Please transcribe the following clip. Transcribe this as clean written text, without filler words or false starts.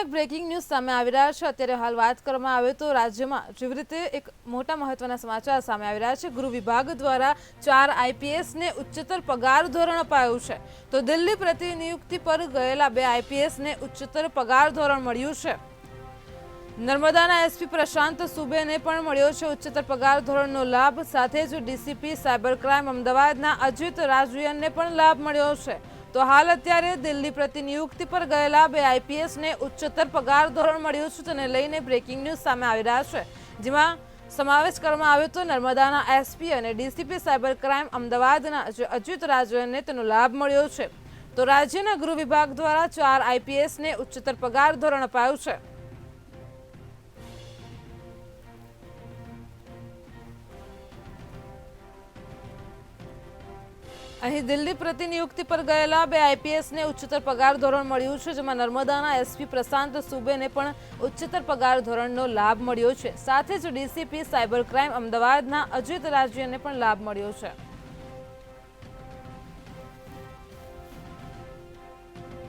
Breaking news સામે આવી રહ્યા છે। અત્યારે હાલ વાત કરવામાં આવે તો રાજ્યમાં જેવી રીતે એક મોટા મહત્વના સમાચાર સામે આવી રહ્યા છે। ગૃહ વિભાગ દ્વારા 4 આઈપીએસ ને ઉચ્ચતર પગાર ધોરણ અપાયું છે। તો દિલ્હી પ્રતિનિયુક્તિ પર ગયેલા 2 આઈપીએસ ને ઉચ્ચતર પગાર ધોરણ મળ્યું છે। નર્મદાના એસપી પ્રશાંત સુબેને પણ મળ્યો છે ઉચ્ચતર પગાર ધોરણનો લાભ। સાથે જ ડીસીપી સાયબર ક્રાઇમ અમદાવાદના અજીત રાજવિયનને પણ લાભ મળ્યો છે। તો હાલ અત્યારે દિલ્હી પ્રતિનિયુક્તિ પર ગયેલા 2 આઈપીએસ ને ઉચ્ચતર પગાર ધોરણ મળ્યું છે। તેને લઈને બ્રેકિંગ ન્યૂઝ સામે આવી રહ્યા છે, જેમાં સમાવેશ કરવામાં આવ્યો તો નર્મદાના એસપી અને ડીસીપી સાયબર ક્રાઇમ અમદાવાદના અજીત રાજવિયનને તેનો લાભ મળ્યો છે। તો રાજ્યના ગૃહ વિભાગ દ્વારા 4 આઈપીએસ ને ઉચ્ચતર પગાર ધોરણ અપાયું છે। અહીં દિલ્હી પ્રતિનિયુક્તિ પર ગયેલા 2 આઈપીએસ ને ઉચ્ચતર પગાર ધોરણ મળ્યું છે, જેમાં નર્મદાના એસપી પ્રશાંત સુબેને પણ ઉચ્ચતર પગાર ધોરણનો લાભ મળ્યો છે। સાથે જ ડીસીપી સાયબર ક્રાઇમ અમદાવાદના અજીત રાજ્યને પણ લાભ મળ્યો છે।